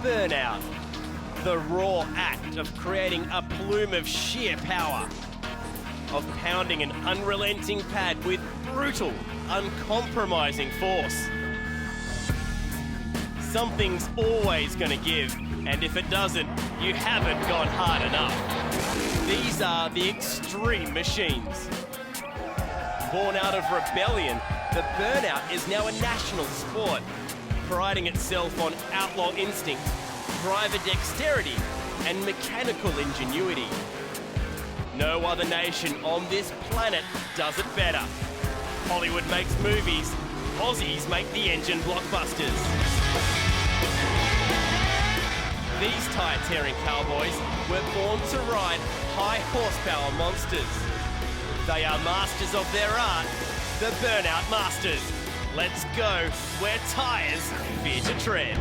Burnout. The raw act of creating a plume of sheer power. Of pounding an unrelenting pad with brutal, uncompromising force. Something's always gonna give, and if it doesn't, you haven't gone hard enough. These are the extreme machines. Born out of rebellion, the Burnout is now a national sport, priding itself on outlaw instinct, driver dexterity, and mechanical ingenuity. No other nation on this planet does it better. Hollywood makes movies, Aussies make the engine blockbusters. These tire-tearing cowboys were born to ride high horsepower monsters. They are masters of their art, the Burnout Masters. Let's go where tires fear to tread.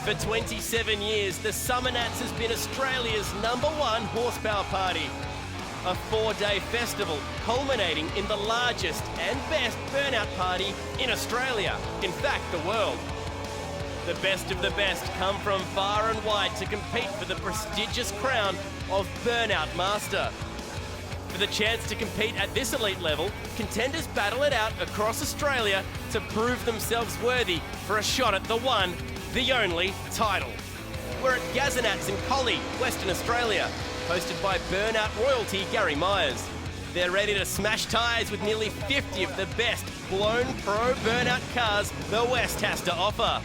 For 27 years, the Summer Nats has been Australia's #1 horsepower party. A 4-day festival culminating in the largest and best burnout party in Australia, in fact the world. The best of the best come from far and wide to compete for the prestigious crown of Burnout Master. For the chance to compete at this elite level, contenders battle it out across Australia to prove themselves worthy for a shot at the one, the only title. We're at Gazanats in Collie, Western Australia, hosted by Burnout royalty Gary Myers. They're ready to smash tyres with nearly 50 of the best blown pro Burnout cars the West has to offer.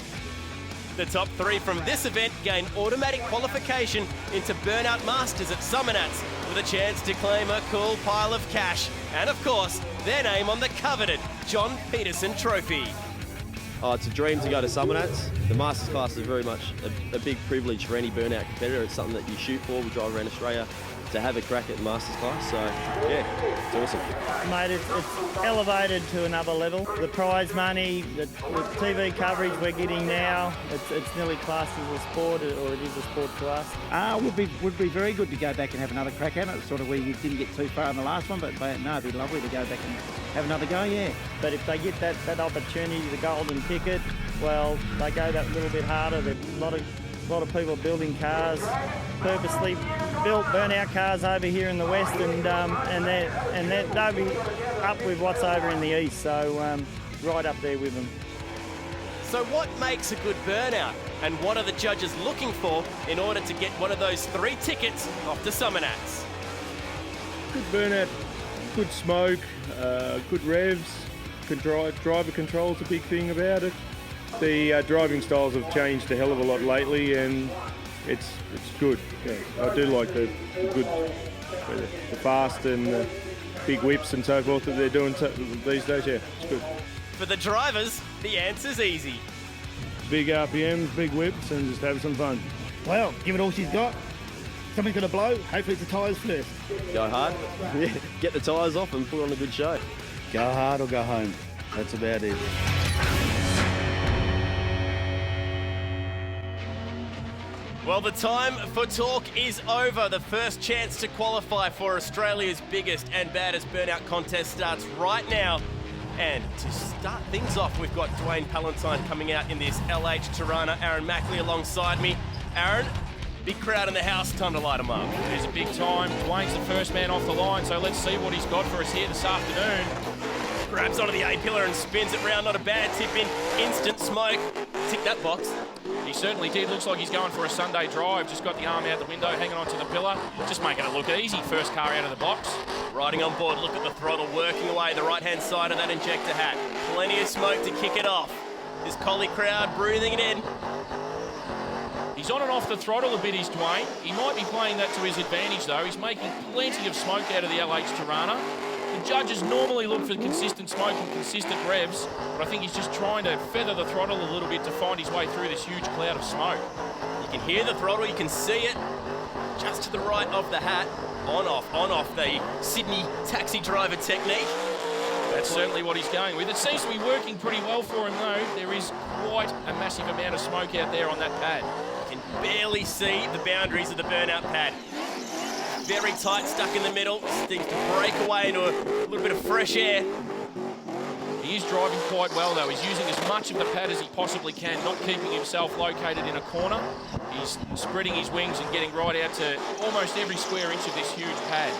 The top 3 from this event gain automatic qualification into Burnout Masters at Summer Nats with a chance to claim a cool pile of cash and, of course, their name on the coveted John Peterson Trophy. Oh, it's a dream to go to Summer Nats. The Masters class is very much a big privilege for any Burnout competitor. It's something that you shoot for. We drive around Australia to have a crack at the Masters class. So, yeah, it's awesome. Mate, it's elevated to another level. The prize money, the TV coverage we're getting now, it's nearly classed as a sport, or it is a sport to us. Would be very good to go back and have another crack at it. Sort of where you didn't get too far in the last one, but no, it'd be lovely to go back and have another go, yeah. But if they get that opportunity, the golden ticket, well, they go that little bit harder. There's a lot of people building cars, purposely built burnout cars over here in the west, and they'll be up with what's over in the east. So right up there with them. So what makes a good burnout, and what are the judges looking for in order to get one of those 3 tickets off to Summer Nats? Good burnout, good smoke, good revs, driver control's a big thing about it. The driving styles have changed a hell of a lot lately, and it's good. Yeah, I do like the fast and the big whips and so forth that they're doing these days. Yeah, it's good. For the drivers, the answer's easy. Big RPMs, big whips, and just have some fun. Well, give it all she's got. Something's going to blow. Hopefully it's the tyres first. Go hard. Yeah, get the tyres off and put on a good show. Go hard or go home. That's about it. Well, the time for talk is over. The first chance to qualify for Australia's biggest and baddest burnout contest starts right now. And to start things off, we've got Dwayne Palantine coming out in this LH Tirana. Aaron Mackley alongside me. Aaron, big crowd in the house, time to light them up. It is a big time. Dwayne's the first man off the line, so let's see what he's got for us here this afternoon. Grabs onto the A-pillar and spins it round. Not a bad tip in. Instant smoke. Tick that box. He certainly did. Looks like he's going for a Sunday drive. Just got the arm out the window, hanging onto the pillar. Just making it look easy. First car out of the box. Riding on board, look at the throttle working away the right-hand side of that injector hat. Plenty of smoke to kick it off. This Collie crowd breathing it in. He's on and off the throttle a bit, is Dwayne. He might be playing that to his advantage, though. He's making plenty of smoke out of the LH Tirana. The judges normally look for consistent smoke and consistent revs, but I think he's just trying to feather the throttle a little bit to find his way through this huge cloud of smoke. You can hear the throttle, you can see it just to the right of the hat. On off, the Sydney taxi driver technique. That's certainly what he's going with. It seems to be working pretty well for him, though. There is quite a massive amount of smoke out there on that pad. You can barely see the boundaries of the burnout pad. very tight, stuck in the middle. Seems to break away into a little bit of fresh air. He is driving quite well, though. He's using as much of the pad as he possibly can, not keeping himself located in a corner. He's spreading his wings and getting right out to almost every square inch of this huge pad.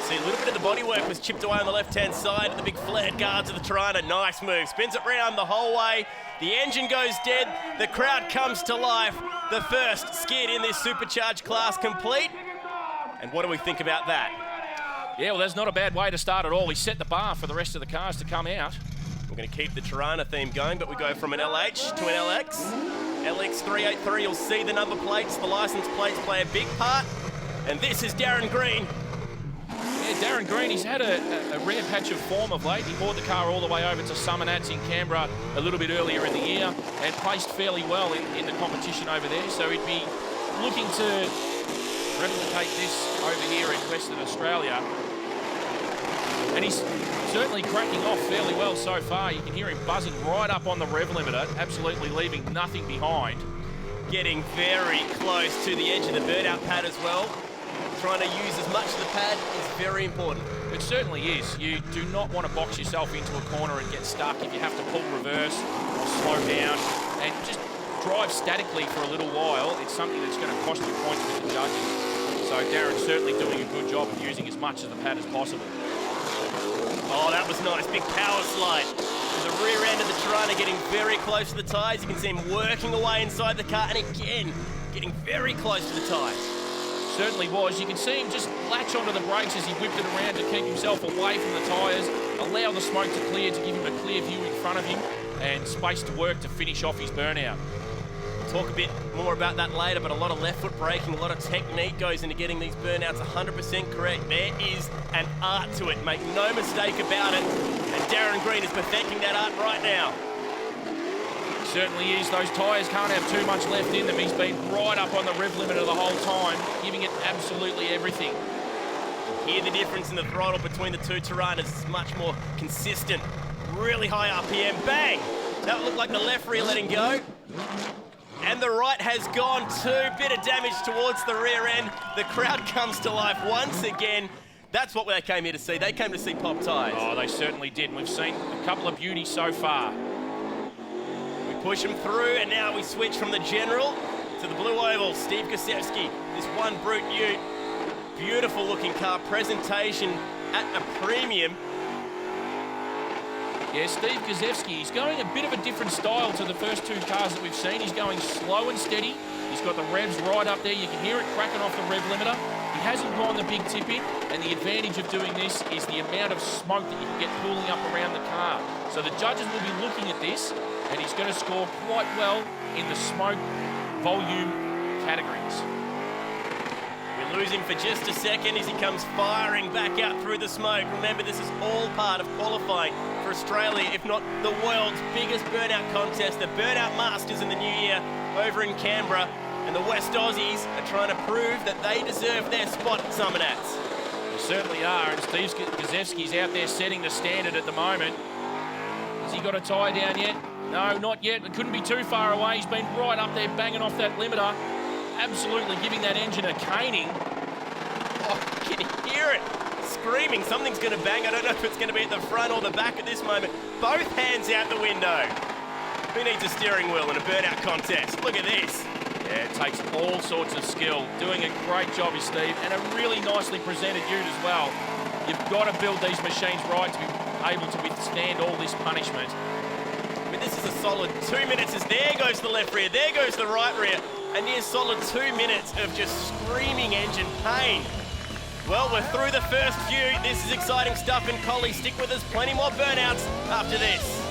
See, a little bit of the bodywork was chipped away on the left-hand side of the big flared guards of the Tirana. Nice move. Spins it round the whole way. The engine goes dead. The crowd comes to life. The first skid in this supercharged class complete. And what do we think about that? Yeah, well, that's not a bad way to start at all. He set the bar for the rest of the cars to come out. We're going to keep the Tirana theme going, but we go from an LH to an LX. LX383, you'll see the number plates. The license plates play a big part. And this is Darren Green. Yeah, Darren Green, he's had a rare patch of form of late. He brought the car all the way over to Summer-Nats in Canberra a little bit earlier in the year and placed fairly well in the competition over there. So he'd be looking to replicate this over here in Western Australia. And he's certainly cracking off fairly well so far. You can hear him buzzing right up on the rev limiter, absolutely leaving nothing behind. Getting very close to the edge of the burnout pad as well. Trying to use as much of the pad is very important. It certainly is. You do not want to box yourself into a corner and get stuck if you have to pull reverse or slow down and just drive statically for a little while. It's something that's going to cost you points with the judges. So Darren's certainly doing a good job of using as much of the pad as possible. Oh, that was nice. Big power slide. The rear end of the Tirana getting very close to the tyres. You can see him working away inside the car and again, getting very close to the tyres. Certainly was. You can see him just latch onto the brakes as he whipped it around to keep himself away from the tyres, allow the smoke to clear to give him a clear view in front of him and space to work to finish off his burnout. We'll talk a bit more about that later, but a lot of left foot braking, a lot of technique goes into getting these burnouts 100% correct. There is an art to it, make no mistake about it, and Darren Green is perfecting that art right now. Certainly is. Those tyres can't have too much left in them. He's been right up on the rev limiter the whole time, giving it absolutely everything. Hear the difference in the throttle between the two Tiranas. It's much more consistent. Really high RPM. Bang! That looked like the left rear letting go. And the right has gone too. Bit of damage towards the rear end. The crowd comes to life once again. That's what they came here to see. They came to see pop tyres. Oh, they certainly did. We've seen a couple of beauties so far. Push him through, and now we switch from the General to the Blue Oval. Steve Gosevsky, this one brute ute. Beautiful looking car, presentation at a premium. Yeah, Steve Gosevsky, he's going a bit of a different style to the first two cars that we've seen. He's going slow and steady. He's got the revs right up there. You can hear it cracking off the rev limiter. He hasn't gone the big tip in, and the advantage of doing this is the amount of smoke that you can get pooling up around the car. So the judges will be looking at this, and he's going to score quite well in the smoke volume categories. We lose him for just a second as he comes firing back out through the smoke. Remember, this is all part of qualifying for Australia, if not the world's biggest burnout contest, the Burnout Masters in the new year over in Canberra. And the West Aussies are trying to prove that they deserve their spot at Summer-Nats. They certainly are, and Steve Gosevsky's out there setting the standard at the moment. Has he got a tie down yet? No, not yet. It couldn't be too far away. He's been right up there banging off that limiter. Absolutely giving that engine a caning. Oh, can you hear it? Screaming. Something's going to bang. I don't know if it's going to be at the front or the back at this moment. Both hands out the window. Who needs a steering wheel in a burnout contest? Look at this. Yeah, it takes all sorts of skill. Doing a great job is Steve, and a really nicely presented ute as well. You've got to build these machines right to be able to withstand all this punishment. I mean, this is a solid 2 minutes as there goes the left rear, there goes the right rear. A near solid 2 minutes of just screaming engine pain. Well, we're through the first few. This is exciting stuff in Collie. Stick with us, plenty more burnouts after this.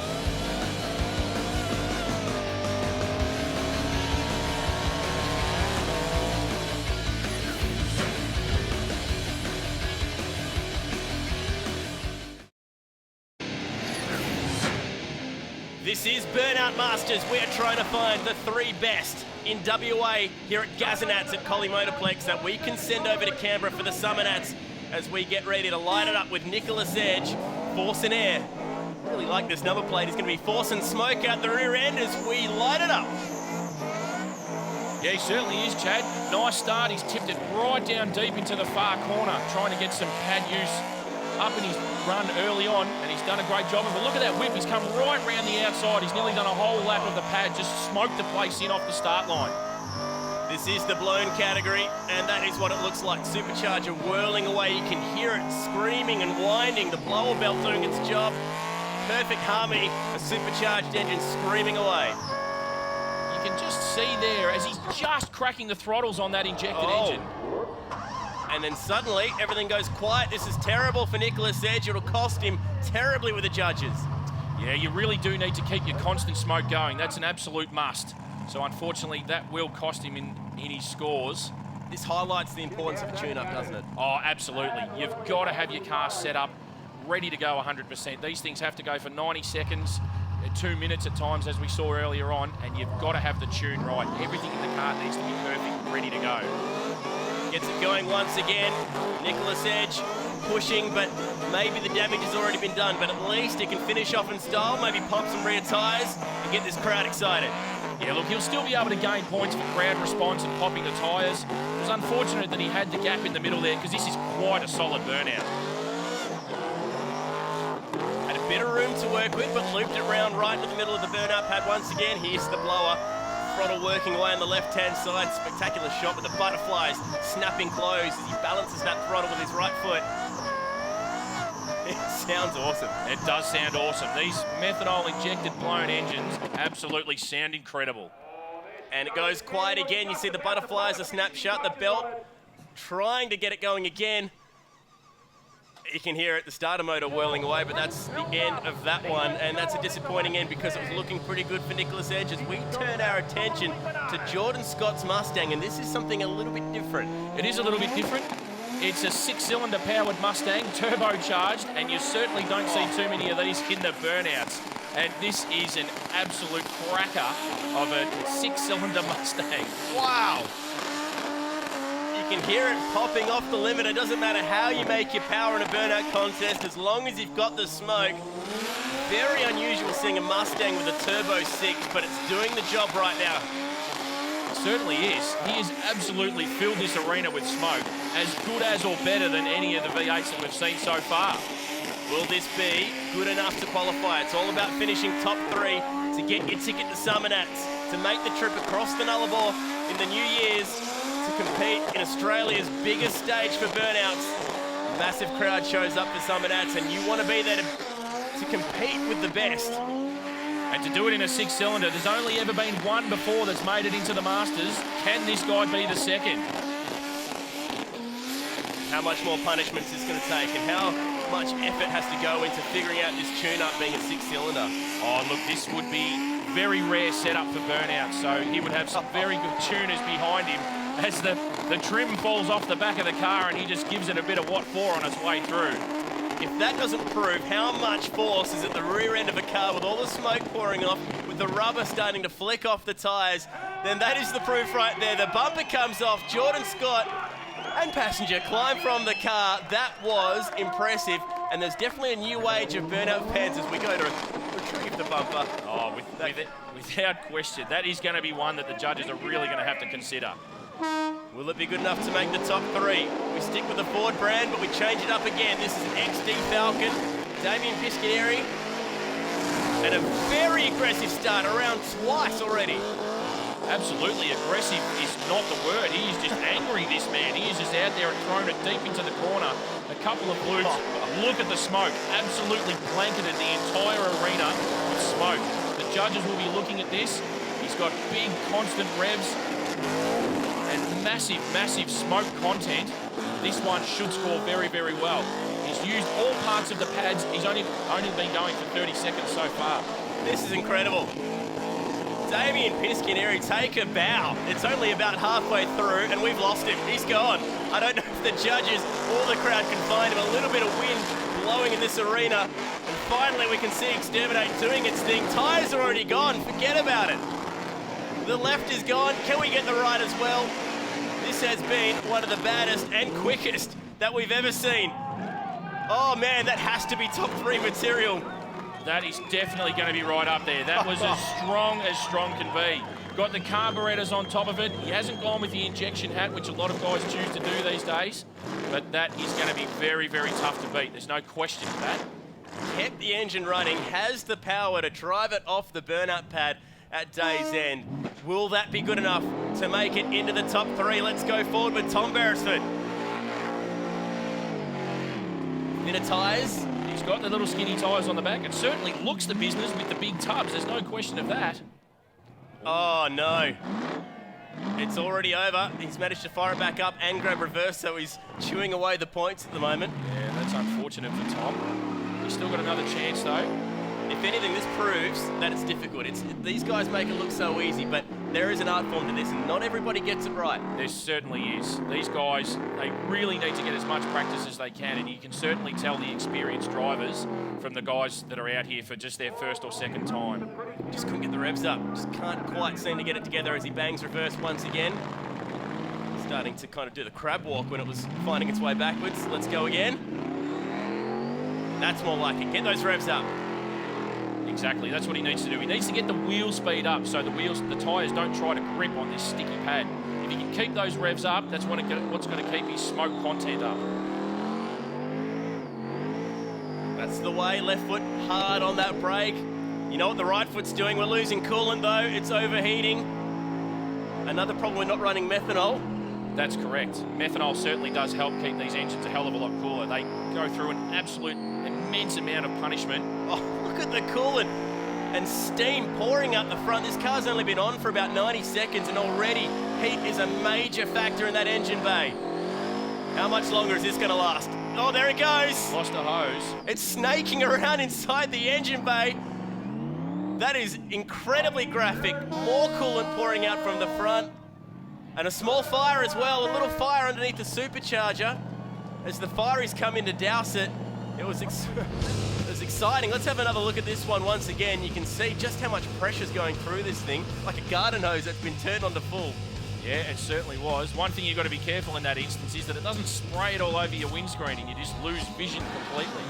This is Burnout Masters. We're trying to find the three best in WA here at Gazanats at Collie Motorplex that we can send over to Canberra for the Summer-Nats as we get ready to light it up with Nicholas Edge, Force and Air. Really like this number plate. It's going to be Force and Smoke out the rear end as we light it up. Yeah, he certainly is, Chad. Nice start. He's tipped it right down deep into the far corner, trying to get some pad use up in his run early on, and he's done a great job of it. Look at that whip. He's come right round the outside. He's nearly done a whole lap of the pad, just smoked the place in off the start line. This is the blown category, and that is what it looks like. Supercharger whirling away. You can hear it screaming and winding. The blower belt doing its job. Perfect harmony. A supercharged engine screaming away. You can just see there as he's just cracking the throttles on that injected engine. And then suddenly everything goes quiet. This is terrible for Nicholas Edge. It'll cost him terribly with the judges. Yeah, you really do need to keep your constant smoke going. That's an absolute must. So unfortunately, that will cost him in his scores. This highlights the importance of a tune-up, doesn't it? Oh, absolutely. You've got to have your car set up, ready to go 100%. These things have to go for 90 seconds, 2 minutes at times, as we saw earlier on, and you've got to have the tune right. Everything in the car needs to be perfect, ready to go. Gets it going once again. Nicholas Edge pushing, but maybe the damage has already been done, but at least he can finish off in style, maybe pump some rear tyres and get this crowd excited. Yeah, look, he'll still be able to gain points for crowd response and popping the tyres. It was unfortunate that he had the gap in the middle there, because this is quite a solid burnout. Had a bit of room to work with, but looped it round right into the middle of the burnout pad once again. Here's the blower. Throttle working away on the left-hand side. Spectacular shot with the butterflies snapping close as he balances that throttle with his right foot. It sounds awesome. It does sound awesome. These methanol-injected blown engines absolutely sound incredible. And it goes quiet again. You see the butterflies are snapped shut. The belt trying to get it going again. You can hear it, the starter motor whirling away, but that's the end of that one. And that's a disappointing end because it was looking pretty good for Nicholas Edge as we turn our attention to Jordan Scott's Mustang. And this is something a little bit different. It is a little bit different. It's a 6-cylinder powered Mustang, turbocharged, and you certainly don't see too many of these in the burnouts. And this is an absolute cracker of a 6-cylinder Mustang. Wow! You can hear it popping off the limit. It doesn't matter how you make your power in a burnout contest as long as you've got the smoke. Very unusual seeing a Mustang with a Turbo 6, but it's doing the job right now. Certainly is. He has absolutely filled this arena with smoke, as good as or better than any of the V8s that we've seen so far. Will this be good enough to qualify? It's all about finishing top 3 to get your ticket to Summernats, to make the trip across the Nullarbor in the New Year's, to compete in Australia's biggest stage for burnouts. A massive crowd shows up for Summernats, and you want to be there to compete with the best. And to do it in a 6-cylinder, there's only ever been one before that's made it into the Masters. Can this guy be the second? How much more punishment is this going to take, and how much effort has to go into figuring out this tune-up being a 6-cylinder? Oh, look, this would be very rare setup for burnout, so he would have some very good tuners behind him as the trim falls off the back of the car and he just gives it a bit of what for on its way through. If that doesn't prove how much force is at the rear end of a car with all the smoke pouring off, with the rubber starting to flick off the tyres, then that is the proof right there. The bumper comes off. Jordan Scott and passenger climb from the car. That was impressive. And there's definitely a new age of burnout fans as we go to retrieve the bumper. Oh, without question. That is going to be one that the judges are really going to have to consider. Will it be good enough to make the top 3? We stick with the Ford brand, but we change it up again. This is an XD Falcon, Damien Piscaneri, and a very aggressive start, around twice already. Absolutely aggressive is not the word. He is just angry, this man. He is just out there and throwing it deep into the corner. A couple of loops. Look at the smoke. Absolutely blanketed the entire arena with smoke. The judges will be looking at this. He's got big, constant revs and massive, massive smoke content. This one should score very, very well. He's used all parts of the pads. He's only been going for 30 seconds so far. This is incredible. Damien Piscaneri, take a bow. It's only about halfway through and we've lost him. He's gone. I don't know if the judges or the crowd can find him. A little bit of wind blowing in this arena. And finally we can see Exterminate doing its thing. Tyres are already gone. Forget about it. The left is gone. Can we get the right as well? This has been one of the baddest and quickest that we've ever seen. Oh man, that has to be top 3 material. That is definitely going to be right up there. That was as strong can be. Got the carburetors on top of it. He hasn't gone with the injection hat, which a lot of guys choose to do these days. But that is going to be very, very tough to beat. There's no question of that. Kept the engine running, has the power to drive it off the burnout pad at day's end. Will that be good enough to make it into the top 3? Let's go forward with Tom Beresford. Inner tyres. He's got the little skinny tyres on the back. It certainly looks the business with the big tubs. There's no question of that. Oh, no. It's already over. He's managed to fire it back up and grab reverse, so he's chewing away the points at the moment. Yeah, that's unfortunate for Tom. He's still got another chance, though. If anything, this proves that it's difficult. These guys make it look so easy, but there is an art form to this, and not everybody gets it right. There certainly is. These guys, they really need to get as much practice as they can, and you can certainly tell the experienced drivers from the guys that are out here for just their first or second time. Just couldn't get the revs up. Just can't quite seem to get it together as he bangs reverse once again. Starting to kind of do the crab walk when it was finding its way backwards. Let's go again. That's more like it. Get those revs up. Exactly, that's what he needs to do. He needs to get the wheel speed up so the tyres don't try to grip on this sticky pad. If he can keep those revs up, that's what's going to keep his smoke content up. That's the way, left foot hard on that brake. You know what the right foot's doing? We're losing coolant though, it's overheating. Another problem with not running methanol. That's correct. Methanol certainly does help keep these engines a hell of a lot cooler. They go through an absolute immense amount of punishment. Oh, look at the coolant and steam pouring up the front. This car's only been on for about 90 seconds and already heat is a major factor in that engine bay. How much longer is this going to last? Oh, there it goes. Lost a hose. It's snaking around inside the engine bay. That is incredibly graphic. More coolant pouring out from the front. And a small fire as well, a little fire underneath the supercharger. As the fireys come in to douse it, it was exciting. Let's have another look at this one once again. You can see just how much pressure's going through this thing, like a garden hose that's been turned on to full. Yeah, it certainly was. One thing you've got to be careful in that instance is that it doesn't spray it all over your windscreen and you just lose vision completely.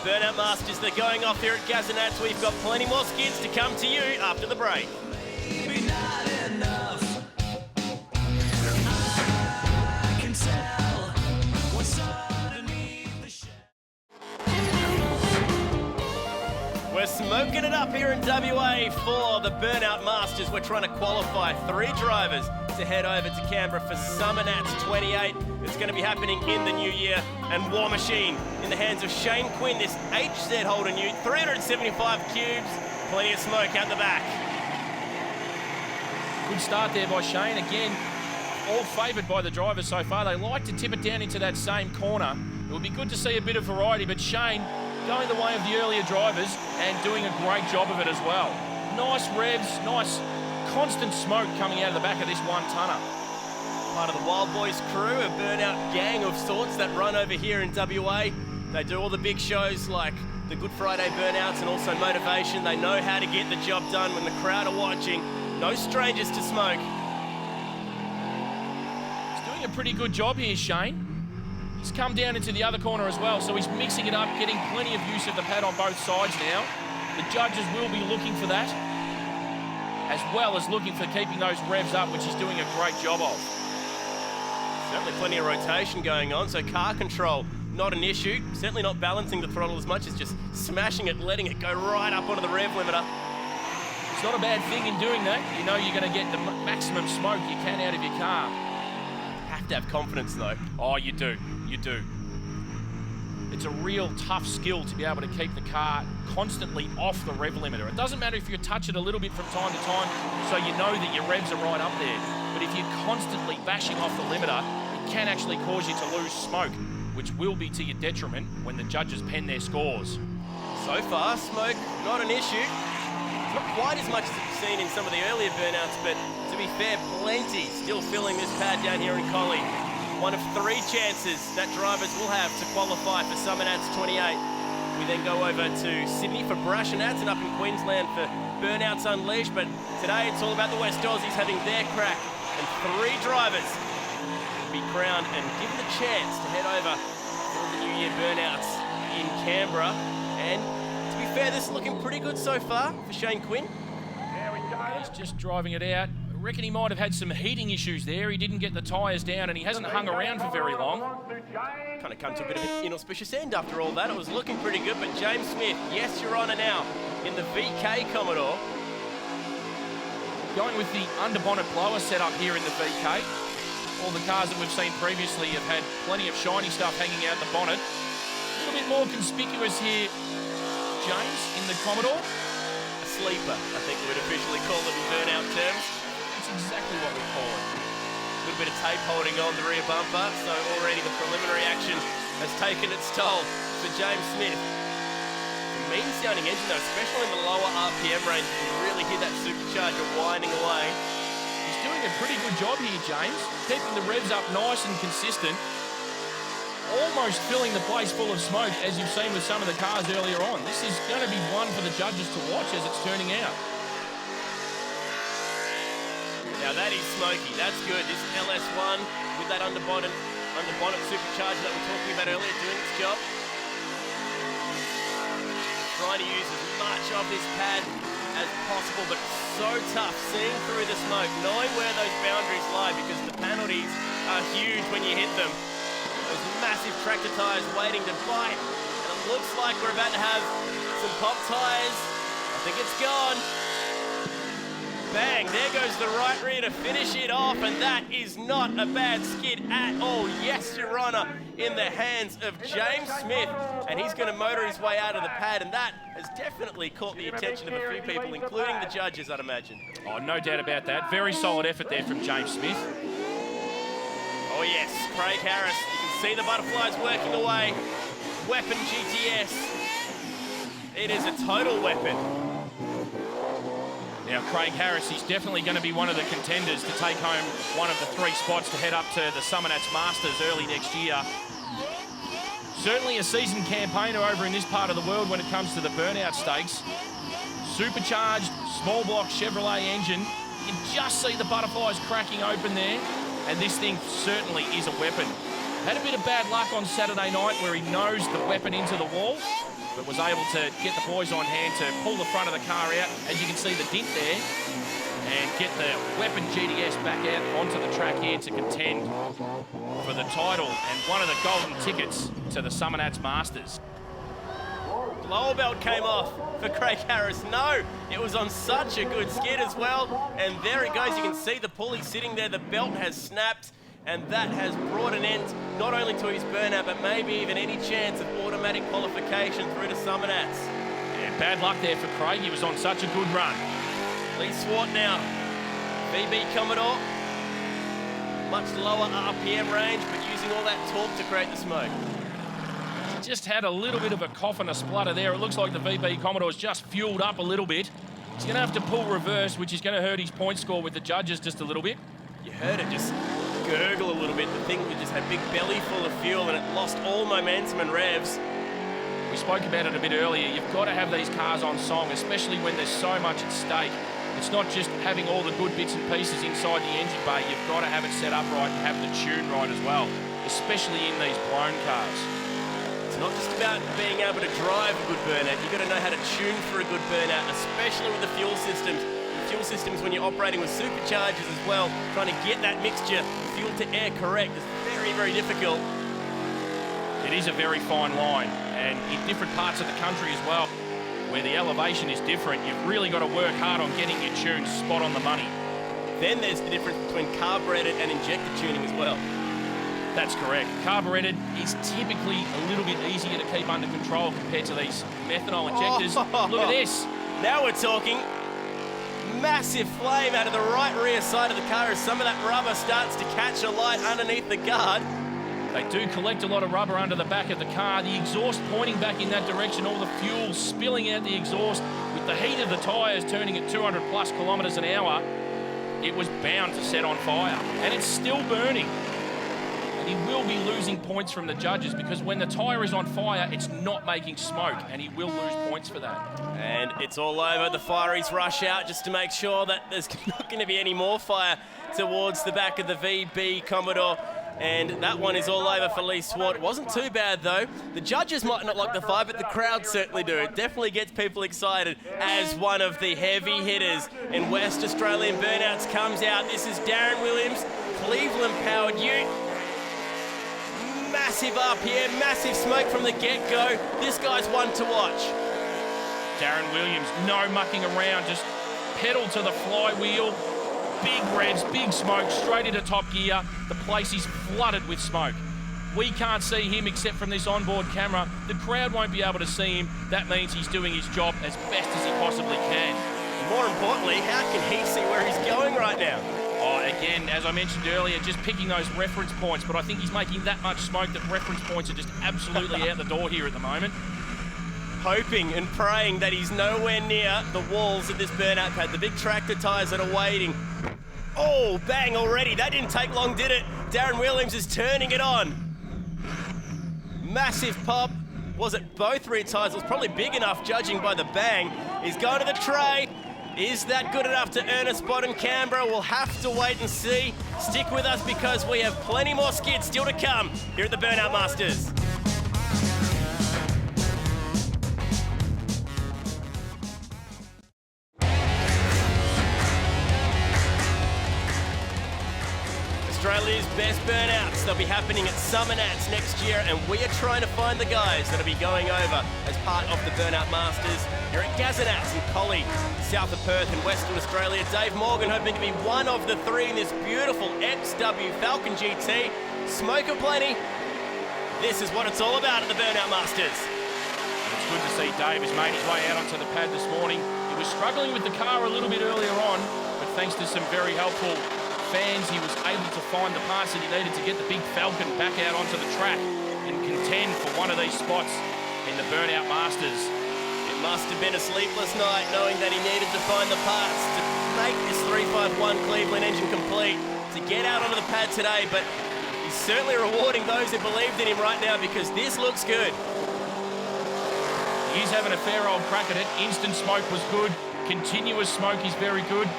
The Burnout Masters, they're going off here at Gazinats. We've got plenty more skids to come to you after the break. Maybe not enough. I can tell what's underneath the shell. We're smoking it up here in WA for the Burnout Masters. We're trying to qualify 3 drivers to head over to Canberra for Summer Nats 28. It's going to be happening in the new year. And War Machine in the hands of Shane Quinn, this HZ Holden Ute, 375 cubes, plenty of smoke out the back. Good start there by Shane. Again, all favoured by the drivers so far. They like to tip it down into that same corner. It would be good to see a bit of variety, but Shane going the way of the earlier drivers and doing a great job of it as well. Nice revs, nice constant smoke coming out of the back of this one-tonner. Part of the Wild Boys crew, a burnout gang of sorts that run over here in WA. They do all the big shows like the Good Friday burnouts and also motivation. They know how to get the job done when the crowd are watching. No strangers to smoke. He's doing a pretty good job here, Shane. He's come down into the other corner as well, so he's mixing it up, getting plenty of use of the pad on both sides now. The judges will be looking for that, as well as looking for keeping those revs up, which he's doing a great job of. Certainly plenty of rotation going on, so car control, not an issue. Certainly not balancing the throttle as much as just smashing it, letting it go right up onto the rev limiter. It's not a bad thing in doing that. You know you're going to get the maximum smoke you can out of your car. Have to have confidence though. Oh, you do. You do. It's a real tough skill to be able to keep the car constantly off the rev limiter. It doesn't matter if you touch it a little bit from time to time so you know that your revs are right up there. But if you're constantly bashing off the limiter, it can actually cause you to lose smoke, which will be to your detriment when the judges pen their scores. So far, smoke, not an issue. It's not quite as much as we've seen in some of the earlier burnouts, but to be fair, plenty still filling this pad down here in Collie. One of 3 chances that drivers will have to qualify for Summer Nats 28. We then go over to Sydney for Brush and Nats and up in Queensland for Burnouts Unleashed. But today it's all about the West Aussies having their crack. And 3 drivers will be crowned and given the chance to head over for the New Year Burnouts in Canberra. And to be fair, this is looking pretty good so far for Shane Quinn. He's just driving it out. I reckon he might have had some heating issues there. He didn't get the tyres down and he hasn't hung around for very long. Kind of come to a bit of an inauspicious end after all that. It was looking pretty good, but James Smith, yes, Your Honour, now in the VK Commodore. Going with the under-bonnet blower setup here in the VK. All the cars that we've seen previously have had plenty of shiny stuff hanging out the bonnet. A little bit more conspicuous here, James, in the Commodore. A sleeper, I think we would officially call it in burnout terms. That's exactly what we call it. A little bit of tape holding on the rear bumper, so already the preliminary action has taken its toll for James Smith. A mean sounding engine though, especially in the lower RPM range, you can really hear that supercharger whining away. He's doing a pretty good job here, James, keeping the revs up nice and consistent. Almost filling the place full of smoke, as you've seen with some of the cars earlier on. This is going to be one for the judges to watch as it's turning out. Now that is smoky, that's good. This LS1 with that underbonnet supercharger that we were talking about earlier doing its job. Trying to use as much of this pad as possible, but it's so tough seeing through the smoke, knowing where those boundaries lie, because the penalties are huge when you hit them. Those massive tractor tyres waiting to bite, and it looks like we're about to have some pop tyres. I think it's gone. Bang, there goes the right rear to finish it off, and that is not a bad skid at all. Yes, Your Honour, in the hands of James Smith, and he's going to motor his way out of the pad, and that has definitely caught the attention of a few people, including the judges, I'd imagine. Oh, no doubt about that. Very solid effort there from James Smith. Oh yes, Craig Harris, you can see the butterflies working away. Weapon GTS. It is a total weapon. Now, Craig Harris is definitely going to be one of the contenders to take home one of the 3 spots to head up to the Summernats Masters early next year. Certainly a seasoned campaigner over in this part of the world when it comes to the burnout stakes. Supercharged, small block Chevrolet engine. You can just see the butterflies cracking open there, and this thing certainly is a weapon. Had a bit of bad luck on Saturday night where he nosed the weapon into the wall, but was able to get the boys on hand to pull the front of the car out, as you can see the dint there, and get the Weapon GTS back out onto the track here to contend for the title and one of the golden tickets to the Summernats Masters. Lower belt came off for Craig Harris. No, it was on such a good skid as well, and there it goes. You can see the pulley sitting there, the belt has snapped, and that has brought an end not only to his burnout, but maybe even any chance of automatic qualification through to Summernats. Yeah, bad luck there for Craig. He was on such a good run. Lee Swart now, VB Commodore, much lower RPM range, but using all that torque to create the smoke. He just had a little bit of a cough and a splutter there. It looks like the VB Commodore's just fueled up a little bit. He's going to have to pull reverse, which is going to hurt his point score with the judges just a little bit. You heard it just gurgle a little bit. The thing just had a big belly full of fuel and it lost all momentum and revs. We spoke about it a bit earlier. You've got to have these cars on song, especially when there's so much at stake. It's not just having all the good bits and pieces inside the engine bay. You've got to have it set up right and have the tune right as well, especially in these blown cars. It's not just about being able to drive a good burnout. You've got to know how to tune for a good burnout, especially with the fuel systems. The fuel systems, when you're operating with superchargers as well, trying to get that mixture fuel to air correct is very, very difficult. It is a very fine line, and in different parts of the country as well, where the elevation is different, you've really got to work hard on getting your tune spot on the money. Then there's the difference between carburetted and injector tuning as well. That's correct. Carburetted is typically a little bit easier to keep under control compared to these methanol injectors. Look at this. Now we're talking. Massive flame out of the right rear side of the car as some of that rubber starts to catch alight underneath the guard. They do collect a lot of rubber under the back of the car. The exhaust pointing back in that direction, all the fuel spilling out the exhaust with the heat of the tyres turning at 200 plus kilometres an hour. It was bound to set on fire, and it's still burning. And he will be losing points from the judges because when the tyre is on fire, it's not making smoke, and he will lose points for that. And it's all over. The fireys rush out just to make sure that there's not going to be any more fire towards the back of the VB Commodore. And that one is all over for Lee Swart. It wasn't too bad, though. The judges might not like the five, but the crowd certainly do. It definitely gets people excited as one of the heavy hitters in West Australian Burnouts comes out. This is Darren Williams, Cleveland-powered ute. Massive up here, massive smoke from the get-go. This guy's one to watch. Darren Williams, no mucking around, just pedal to the flywheel. Big revs, big smoke, straight into top gear. The place is flooded with smoke. We can't see him except from this onboard camera. The crowd won't be able to see him. That means he's doing his job as best as he possibly can. And more importantly, how can he see where he's going right now? Oh, again, as I mentioned earlier, just picking those reference points, but I think he's making that much smoke that reference points are just absolutely out the door here at the moment. Hoping and praying that he's nowhere near the walls of this burnout pad. The big tractor tyres that are waiting. Oh, bang already. That didn't take long, did it? Darren Williams is turning it on. Massive pop. Was it both rear tyres? It was probably big enough judging by the bang. He's going to the tray. Is that good enough to earn a spot in Canberra? We'll have to wait and see. Stick with us because we have plenty more skids still to come here at the Burnout Masters. Australia's best burnouts. They'll be happening at Summernats next year, and we are trying to find the guys that'll be going over as part of the Burnout Masters. You're at Gazanats in Collie, south of Perth in Western Australia. Dave Morgan hoping to be one of the three in this beautiful XW Falcon GT. Smoke aplenty. This is what it's all about at the Burnout Masters. It's good to see Dave has made his way out onto the pad this morning. He was struggling with the car a little bit earlier on, but thanks to some very helpful fans, he was able to find the parts that he needed to get the big Falcon back out onto the track and contend for one of these spots in the Burnout Masters. It must have been a sleepless night knowing that he needed to find the parts to make this 351 Cleveland engine complete to get out onto the pad today, but he's certainly rewarding those who believed in him right now because this looks good. He's having a fair old crack at it. Instant smoke was good. Continuous smoke is very good.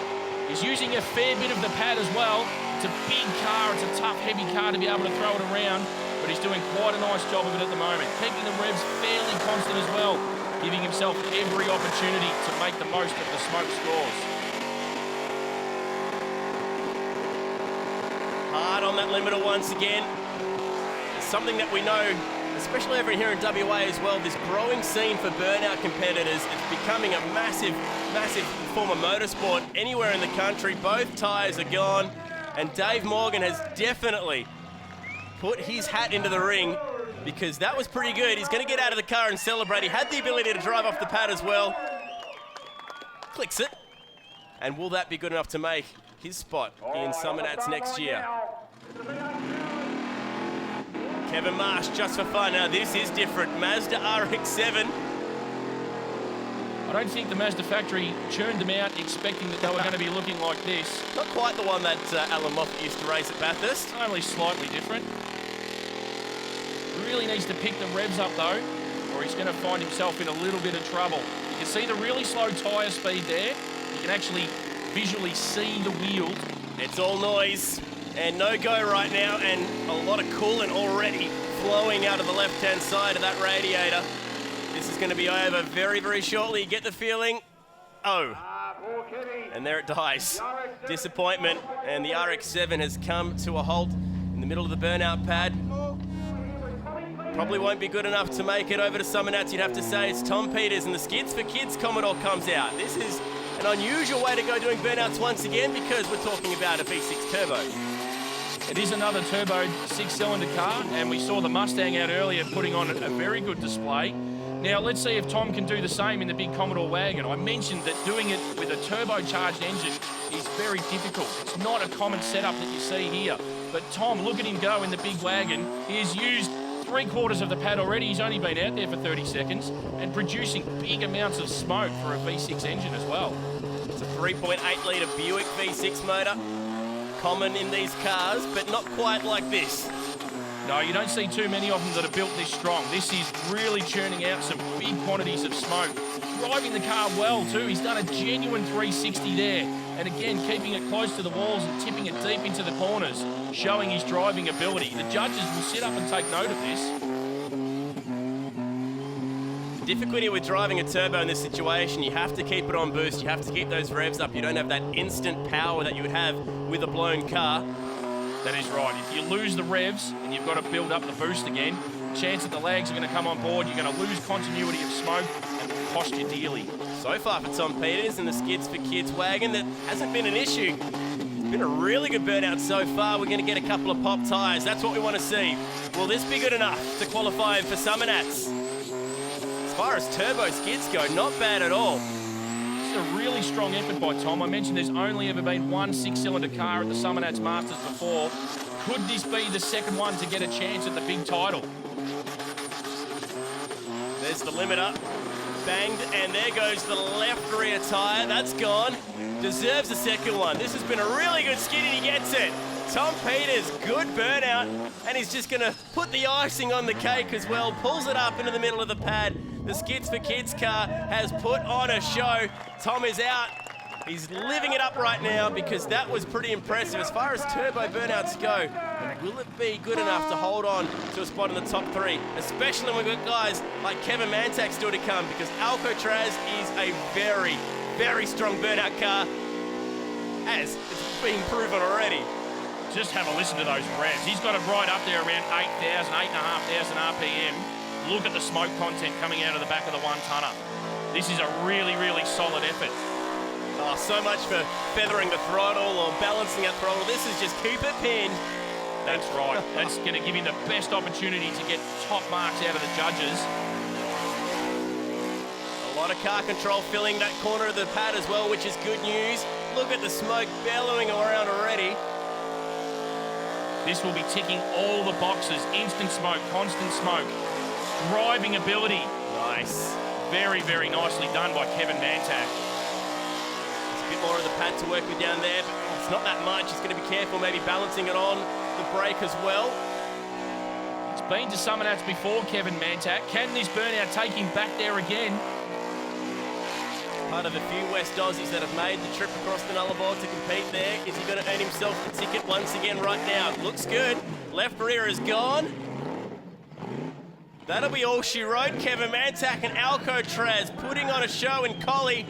He's using a fair bit of the pad as well. It's a big car, it's a tough, heavy car to be able to throw it around, but he's doing quite a nice job of it at the moment. Keeping the revs fairly constant as well, giving himself every opportunity to make the most of the smoke scores. Hard on that limiter once again. It's something that we know, especially over here in WA as well, this growing scene for burnout competitors. It's becoming a massive form of motorsport anywhere in the country. Both tyres are gone, and Dave Morgan has definitely put his hat into the ring because that was pretty good. He's going to get out of the car and celebrate. He had the ability to drive off the pad as well. Clicks it. And will that be good enough to make his spot in Summernats next year? Kevin Marsh, just for fun. Now this is different. Mazda RX-7. I don't think the Mazda factory churned them out expecting that they were going to be looking like this. Not quite the one that Alan Moffat used to race at Bathurst. Only slightly different. Really needs to pick the revs up though, or he's going to find himself in a little bit of trouble. You can see the really slow tyre speed there. You can actually visually see the wheels. It's all noise and no go right now, and a lot of coolant already flowing out of the left-hand side of that radiator. This is going to be over very, very shortly. You get the feeling. Oh. And there it dies. Disappointment. And the RX-7 has come to a halt in the middle of the burnout pad. Probably won't be good enough to make it over to Summernats, you'd have to say. It's Tom Peters and the Skids for Kids Commodore comes out. This is an unusual way to go doing burnouts once again because we're talking about a V6 turbo. It is another turbo 6-cylinder car, and we saw the Mustang out earlier putting on a very good display. Now let's see if Tom can do the same in the big Commodore wagon. I mentioned that doing it with a turbocharged engine is very difficult. It's not a common setup that you see here. But Tom, look at him go in the big wagon. He has used 3/4 of the pad already. He's only been out there for 30 seconds and producing big amounts of smoke for a V6 engine as well. It's a 3.8 litre Buick V6 motor. Common in these cars, but not quite like this. No, you don't see too many of them that are built this strong. This is really churning out some big quantities of smoke. Driving the car well too. He's done a genuine 360 there and again keeping it close to the walls and tipping it deep into the corners, showing his driving ability. The judges will sit up and take note of this. The difficulty with driving a turbo in this situation, you have to keep it on boost, you have to keep those revs up, you don't have that instant power that you would have with a blown car. That is right. If you lose the revs and you've got to build up the boost again, chance that the lags are going to come on board, you're going to lose continuity of smoke and it will cost you dearly. So far for Tom Peters and the Skids for Kids wagon, that hasn't been an issue. It's been a really good burnout so far. We're going to get a couple of pop tyres. That's what we want to see. Will this be good enough to qualify for Summernats? As far as turbo skids go, not bad at all. This is a really strong effort by Tom. I mentioned there's only ever been one 6-cylinder car at the Summernats Masters before. Could this be the second one to get a chance at the big title? There's the limiter. Banged, and there goes the left rear tyre. That's gone. Deserves a second one. This has been a really good skid, and he gets it. Tom Peters, good burnout, and he's just going to put the icing on the cake as well. Pulls it up into the middle of the pad. The Skids for Kids car has put on a show. Tom is out. He's living it up right now because that was pretty impressive. As far as turbo burnouts go, will it be good enough to hold on to a spot in the top 3? Especially when we've got guys like Kevin Mantak still to come, because Alcatraz is a very, very strong burnout car, as it's been proven already. Just have a listen to those revs. He's got it right up there around 8,000, 8,500 RPM. Look at the smoke content coming out of the back of the one-tonner. This is a really, really solid effort. Oh, so much for feathering the throttle or balancing that throttle. This is just keep it pinned. That's right. That's going to give him the best opportunity to get top marks out of the judges. A lot of car control filling that corner of the pad as well, which is good news. Look at the smoke bellowing around already. This will be ticking all the boxes. Instant smoke, constant smoke, driving ability. Nice. Very, very nicely done by Kevin Mantak. There's a bit more of the pad to work with down there, but it's not that much. He's going to be careful, maybe balancing it on the brake as well. He's been to Summernats before, Kevin Mantak. Can this burnout take him back there again? Part of a few West Aussies that have made the trip across the Nullarbor to compete there. Is he going to earn himself the ticket once again right now? Looks good. Left rear is gone. That'll be all she wrote. Kevin Mantak and Alcatraz putting on a show in Collie.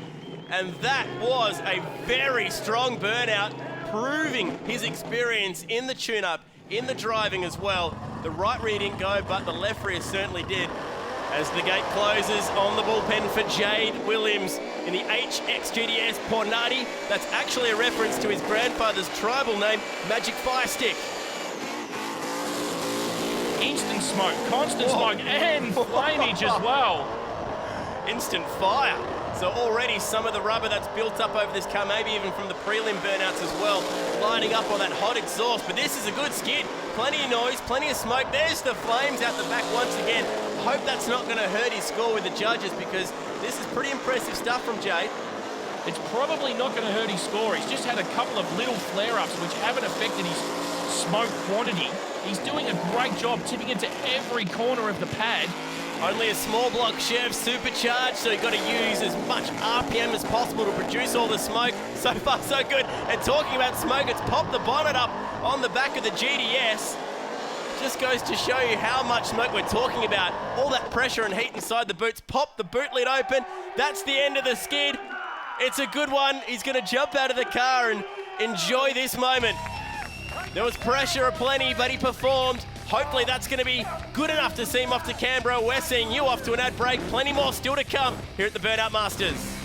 And that was a very strong burnout, proving his experience in the tune-up, in the driving as well. The right rear didn't go, but the left rear certainly did. As the gate closes on the bullpen for Jade Williams in the HX GTS Pornati. That's actually a reference to his grandfather's tribal name, Magic Firestick. Instant smoke, constant smoke, and flamage as well. Instant fire. So already some of the rubber that's built up over this car, maybe even from the prelim burnouts as well, lining up on that hot exhaust. But this is a good skid. Plenty of noise, plenty of smoke. There's the flames out the back once again. I hope that's not going to hurt his score with the judges, because this is pretty impressive stuff from Jade. It's probably not going to hurt his score. He's just had a couple of little flare-ups which haven't affected his smoke quantity. He's doing a great job tipping into every corner of the pad. Only a small block Chev supercharged, so you've got to use as much RPM as possible to produce all the smoke. So far, so good. And talking about smoke, it's popped the bonnet up on the back of the GTS. Just goes to show you how much smoke we're talking about. All that pressure and heat inside the boots. Pop the boot lid open. That's the end of the skid. It's a good one. He's going to jump out of the car and enjoy this moment. There was pressure aplenty, but he performed. Hopefully that's going to be good enough to see him off to Canberra. We're seeing you off to an ad break. Plenty more still to come here at the Burnout Masters.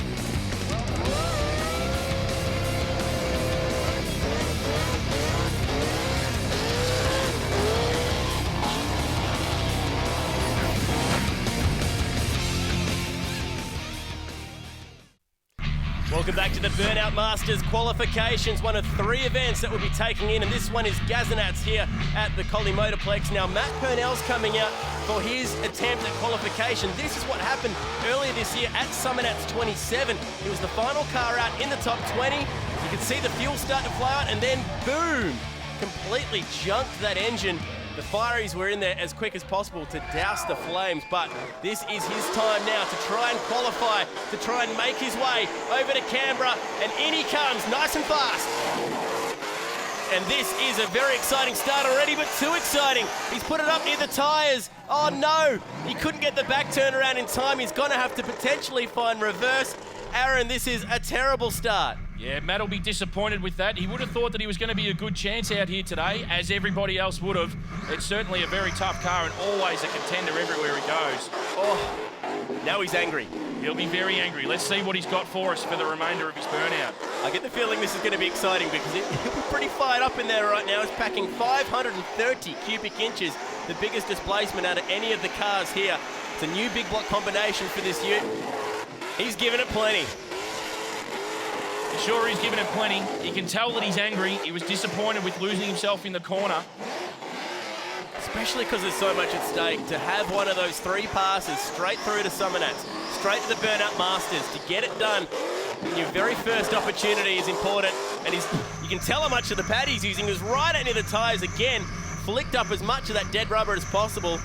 Welcome back to the Burnout Masters qualifications, one of 3 events that we'll be taking in, and this one is Gazanats here at the Collie Motorplex. Now, Matt Purnell's coming out for his attempt at qualification. This is what happened earlier this year at Summernats 27. It was the final car out in the top 20. You could see the fuel start to fly out, and then boom, completely junked that engine. The Fireys were in there as quick as possible to douse the flames, but this is his time now to try and qualify, to try and make his way over to Canberra, and in he comes, nice and fast. And this is a very exciting start already, but too exciting. He's put it up near the tyres. Oh no, he couldn't get the back turnaround in time. He's gonna have to potentially find reverse. Aaron, this is a terrible start. Yeah, Matt will be disappointed with that. He would have thought that he was going to be a good chance out here today, as everybody else would have. It's certainly a very tough car and always a contender everywhere he goes. Oh, now he's angry. He'll be very angry. Let's see what he's got for us for the remainder of his burnout. I get the feeling this is going to be exciting because he'll be pretty fired up in there right now. He's packing 530 cubic inches, the biggest displacement out of any of the cars here. It's a new big block combination for this ute. He's given it plenty. Sure, he's given it plenty. You can tell that he's angry. He was disappointed with losing himself in the corner. Especially because there's so much at stake. To have one of those 3 passes straight through to Summernats, straight to the Burnout Masters, to get it done in your very first opportunity is important. And you can tell how much of the pad he's using. He was right under the tyres again, flicked up as much of that dead rubber as possible.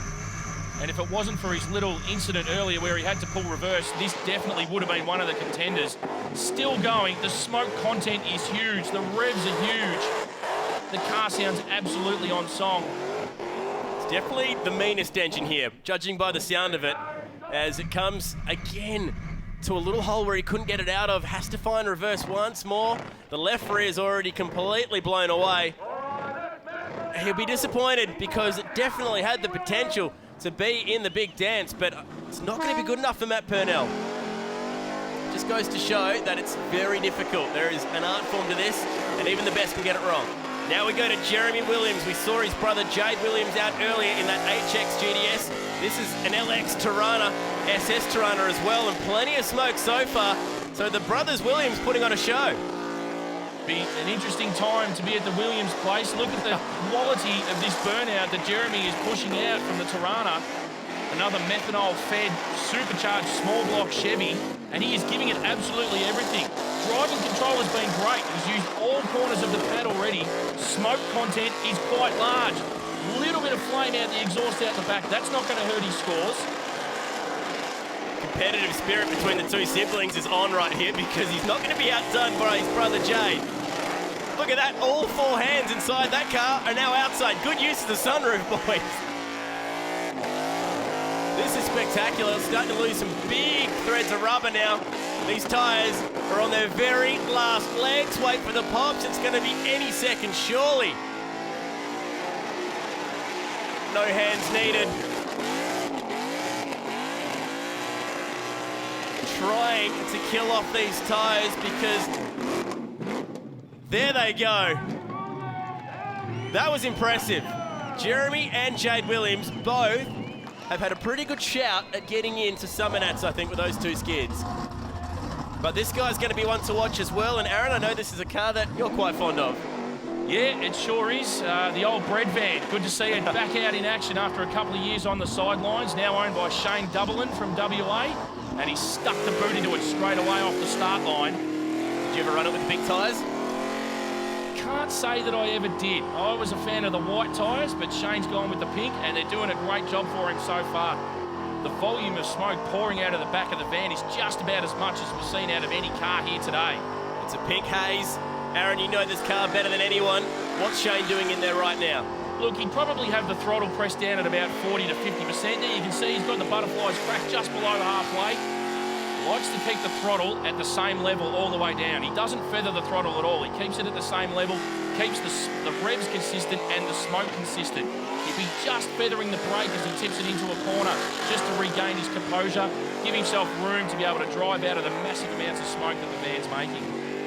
And if it wasn't for his little incident earlier where he had to pull reverse, this definitely would have been one of the contenders. Still going, the smoke content is huge, the revs are huge. The car sounds absolutely on song. It's definitely the meanest engine here, judging by the sound of it, as it comes again to a little hole where he couldn't get it out of, has to find reverse once more. The left rear is already completely blown away. He'll be disappointed because it definitely had the potential to be in the big dance, but it's not going to be good enough for Matt Purnell. Just goes to show that it's very difficult. There is an art form to this, and even the best can get it wrong. Now we go to Jeremy Williams. We saw his brother Jade Williams out earlier in that HX GDS. This is an LX Tirana, SS Tirana as well, and plenty of smoke so far. So the brothers Williams putting on a show. Be an interesting time to be at the Williams place. Look at the quality of this burnout that Jeremy is pushing out from the Tirana. Another methanol-fed, supercharged small block Chevy, and he is giving it absolutely everything. Driving control has been great. He's used all corners of the pad already. Smoke content is quite large. Little bit of flame out the exhaust out the back. That's not going to hurt his scores. Competitive spirit between the two siblings is on right here because he's not going to be outdone by his brother Jade. Look at that, all 4 hands inside that car are now outside. Good use of the sunroof, boys. This is spectacular. It's starting to lose some big threads of rubber now. These tyres are on their very last legs. Wait for the pops. It's going to be any second, surely. No hands needed. Trying to kill off these tyres because there they go. That was impressive. Jeremy and Jade Williams both have had a pretty good shout at getting into Summernats, I think, with those 2 skids. But this guy's going to be one to watch as well. And Aaron, I know this is a car that you're quite fond of. Yeah, it sure is. The old bread van. Good to see it back out in action after a couple of years on the sidelines. Now owned by Shane Dublin from WA. And he stuck the boot into it straight away off the start line. Did you ever run it with big tyres? Can't say that I ever did. I was a fan of the white tyres, but Shane's gone with the pink, and they're doing a great job for him so far. The volume of smoke pouring out of the back of the van is just about as much as we've seen out of any car here today. It's a pink haze. Aaron, you know this car better than anyone. What's Shane doing in there right now? Look, he'd probably have the throttle pressed down at about 40 to 50%. There you can see he's got the butterflies cracked just below halfway. Likes to keep the throttle at the same level all the way down. He doesn't feather the throttle at all. He keeps it at the same level, keeps the revs consistent and the smoke consistent. He'd be just feathering the brake as he tips it into a corner just to regain his composure, give himself room to be able to drive out of the massive amounts of smoke that the van's making.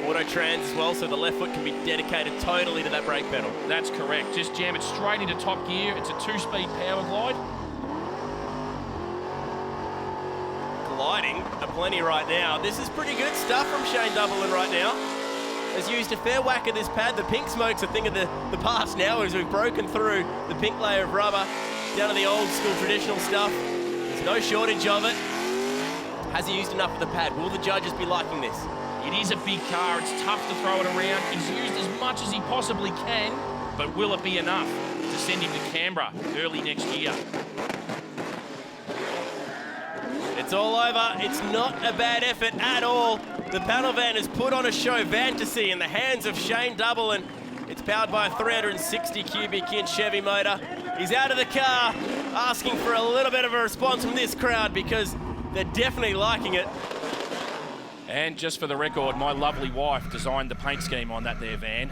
Auto trans as well, so the left foot can be dedicated totally to that brake pedal. That's correct. Just jam it straight into top gear. It's a 2-speed power glide. Gliding aplenty right now. This is pretty good stuff from Shane Dublin right now. Has used a fair whack of this pad. The pink smoke's a thing of the past now as we've broken through the pink layer of rubber down to the old school traditional stuff. There's no shortage of it. Has he used enough of the pad? Will the judges be liking this? It is a big car. It's tough to throw it around. He's used as much as he possibly can. but will it be enough to send him to Canberra early next year? It's all over. It's not a bad effort at all. The panel van has put on a show. Fantasy in the hands of Shane Double, and it's powered by a 360 cubic inch Chevy motor. He's out of the car, asking for a little bit of a response from this crowd because they're definitely liking it. And just for the record, my lovely wife designed the paint scheme on that there van.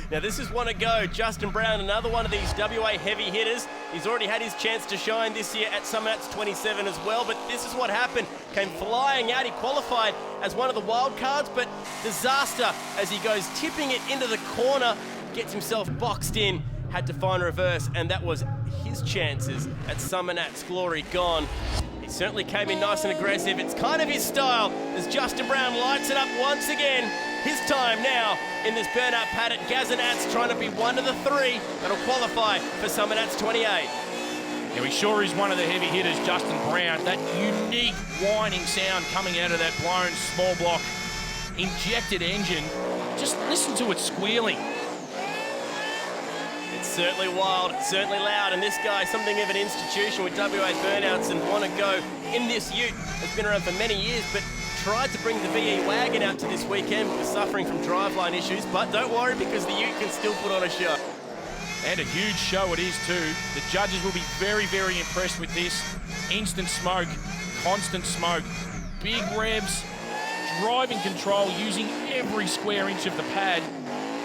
Now this is one to go. Justin Brown, another one of these WA heavy hitters. He's already had his chance to shine this year at Summernats 27 as well, but this is what happened. Came flying out. He qualified as one of the wild cards, but disaster as he goes tipping it into the corner, gets himself boxed in, had to find reverse, and that was his chances at Summernats glory gone. He certainly came in nice and aggressive. It's kind of his style as Justin Brown lights it up once again. His time now in this burnout pad at Gazinats, trying to be one of the three that'll qualify for Summernats 28. Yeah, he sure is one of the heavy hitters, Justin Brown. That unique whining sound coming out of that blown small block injected engine. Just listen to it squealing. It's certainly wild, it's certainly loud, and this guy, something of an institution with WA burnouts and want to go in this ute. Has been around for many years, but tried to bring the VE wagon out to this weekend, but was suffering from driveline issues. But don't worry, because the ute can still put on a show. And a huge show it is too. The judges will be very, very impressed with this. Instant smoke, constant smoke, big revs, driving control using every square inch of the pad.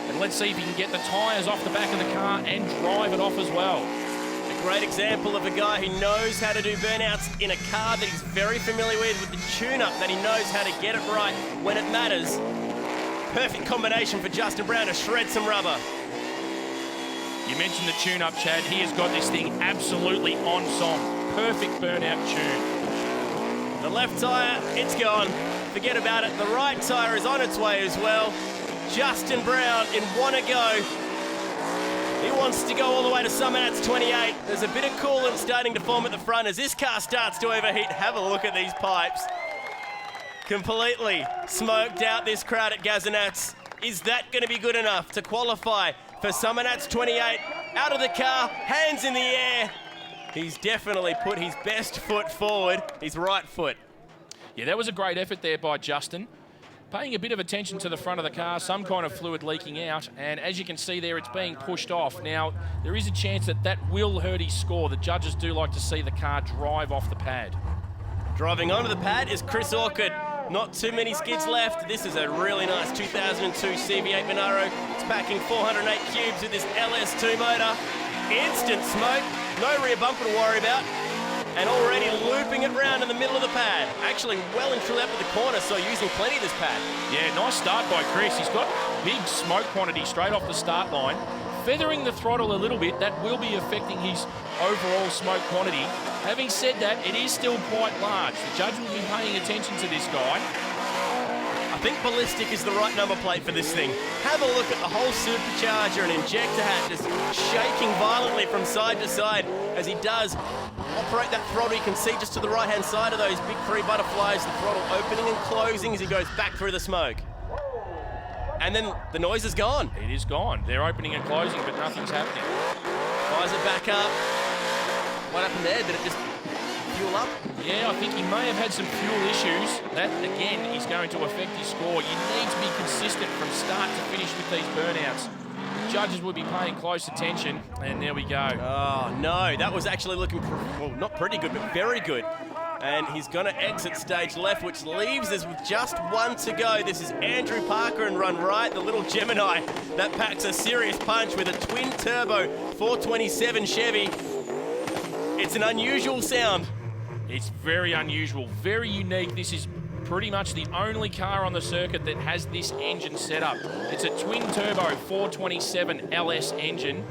And let's see if he can get the tyres off the back of the car and drive it off as well. A great example of a guy who knows how to do burnouts in a car that he's very familiar with the tune-up, that he knows how to get it right when it matters. Perfect combination for Justin Brown to shred some rubber. You mentioned the tune-up, Chad. He has got this thing absolutely on song. Perfect burnout tune. The left tyre, it's gone. Forget about it. The right tyre is on its way as well. Justin Brown in one to go. He wants to go all the way to Summernats 28. There's a bit of coolant starting to form at the front as this car starts to overheat. Have a look at these pipes. Completely smoked out this crowd at Gazinats. Is that going to be good enough to qualify for Summernats 28? Out of the car, hands in the air. He's definitely put his best foot forward, his right foot. Yeah, that was a great effort there by Justin. Paying a bit of attention to the front of the car, some kind of fluid leaking out, and as you can see there, it's being pushed off. Now, there is a chance that that will hurt his score. The judges do like to see the car drive off the pad. Driving onto the pad is Chris Orchard. Not too many skids left. This is a really nice 2002 CV8 Monaro. It's packing 408 cubes with this LS2 motor. Instant smoke, no rear bumper to worry about. And already looping it round in the middle of the pad. Actually well and truly up to the corner, so using plenty of this pad. Yeah, nice start by Chris. He's got big smoke quantity straight off the start line. Feathering the throttle a little bit, that will be affecting his overall smoke quantity. Having said that, it is still quite large. The judge will be paying attention to this guy. I think ballistic is the right number plate for this thing. Have a look at the whole supercharger and injector hat just shaking violently from side to side as he does operate that throttle. You can see just to the right-hand side of those big three butterflies, the throttle opening and closing as he goes back through the smoke. And then the noise is gone. It is gone. They're opening and closing, but nothing's happening. Fires it back up. What happened there? Did it just fuel up? Yeah, I think he may have had some fuel issues. That, again, is going to affect his score. You need to be consistent from start to finish with these burnouts. The judges will be paying close attention, and there we go. Oh, no. That was actually looking, well, not pretty good, but very good. And he's going to exit stage left, which leaves us with just one to go. This is Andrew Parker in run right, the little Gemini that packs a serious punch with a twin-turbo 427 Chevy. It's an unusual sound. It's very unusual, very unique. This is pretty much the only car on the circuit that has this engine set up. It's a twin-turbo 427 LS engine,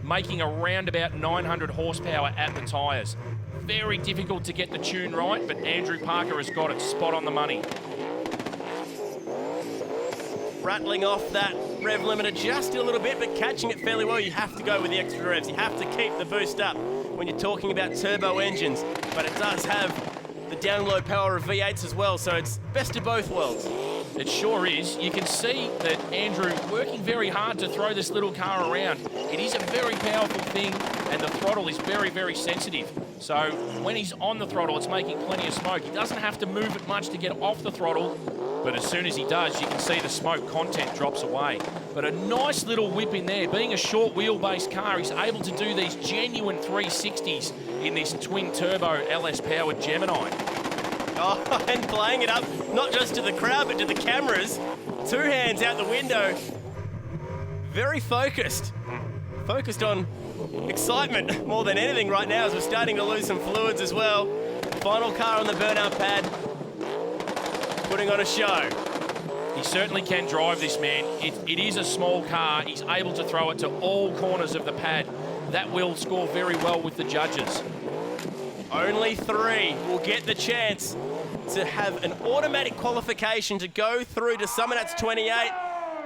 making around about 900 horsepower at the tyres. Very difficult to get the tune right, but Andrew Parker has got it spot on the money. Rattling off that rev limiter just a little bit, but catching it fairly well. You have to go with the extra revs. You have to keep the boost up when you're talking about turbo engines, but it does have the download power of V8s as well, so it's best of both worlds. It sure is. You can see that Andrew working very hard to throw this little car around. It is a very powerful thing, and the throttle is very, very sensitive. So when he's on the throttle, it's making plenty of smoke. He doesn't have to move it much to get off the throttle, but as soon as he does, you can see the smoke content drops away. But a nice little whip in there. Being a short wheelbase car, he's able to do these genuine 360s in this twin-turbo LS-powered Gemini. Oh, and playing it up, not just to the crowd, but to the cameras. Two hands out the window. Very focused. Focused on excitement more than anything right now as we're starting to lose some fluids as well. Final car on the burnout pad. Putting on a show. He certainly can drive this, man. It is a small car. He's able to throw it to all corners of the pad. That will score very well with the judges. Only 3 will get the chance to have an automatic qualification to go through to Summernats 28.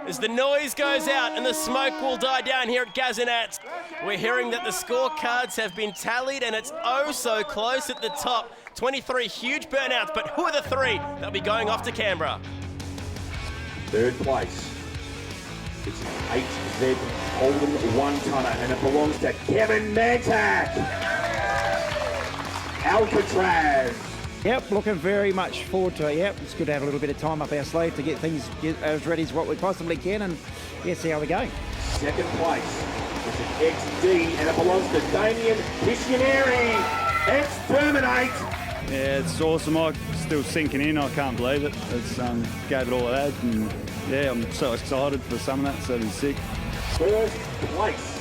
As the noise goes out and the smoke will die down here at Gazinats, we're hearing that the scorecards have been tallied and it's oh so close at the top. 23 huge burnouts, but who are the 3 that'll be going off to Canberra? Third place. It's an HZ Holden 1-tonner, and it belongs to Kevin Mantak. Alcatraz. Yep, looking very much forward to it. Yep, it's good to have a little bit of time up our sleeve to get things as ready as what we possibly can, and see how we go. Second place. It's an XD, and it belongs to Damien Piscianeri. Exterminate. Yeah, it's awesome. I'm still sinking in. I can't believe it. It's gave it all it had, and yeah, I'm so excited for some of that. 76. First place.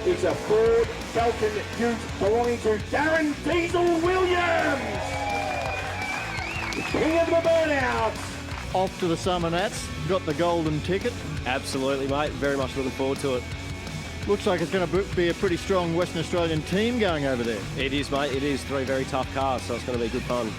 It's a Ford Falcon Ute belonging to Darren Diesel Williams. The king of the burnouts. Off to the Summernats. Got the golden ticket. Absolutely, mate. Very much looking forward to it. Looks like it's going to be a pretty strong Western Australian team going over there. It is, mate. It is 3 very tough cars, so it's going to be good fun.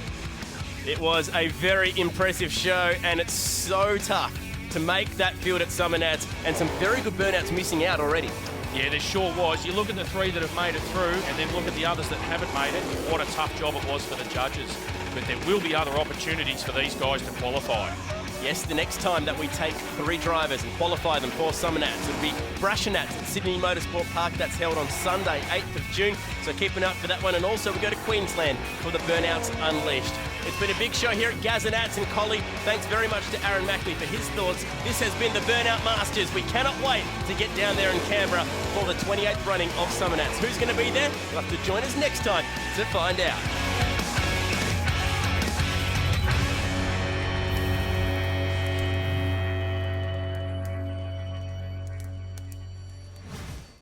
It was a very impressive show, and it's so tough to make that field at Summernats, and some very good burnouts missing out already. Yeah, there sure was. You look at the 3 that have made it through, and then look at the others that haven't made it. What a tough job it was for the judges. But there will be other opportunities for these guys to qualify. Yes, the next time that we take 3 drivers and qualify them for Summernats, it'll be Brashenats at Sydney Motorsport Park. That's held on Sunday, 8th of June. So keep an eye out for that one. And also we go to Queensland for the Burnouts Unleashed. It's been a big show here at Gazinats and Collie. Thanks very much to Aaron Mackley for his thoughts. This has been the Burnout Masters. We cannot wait to get down there in Canberra for the 28th running of Summernats. Who's going to be there? You'll have to join us next time to find out.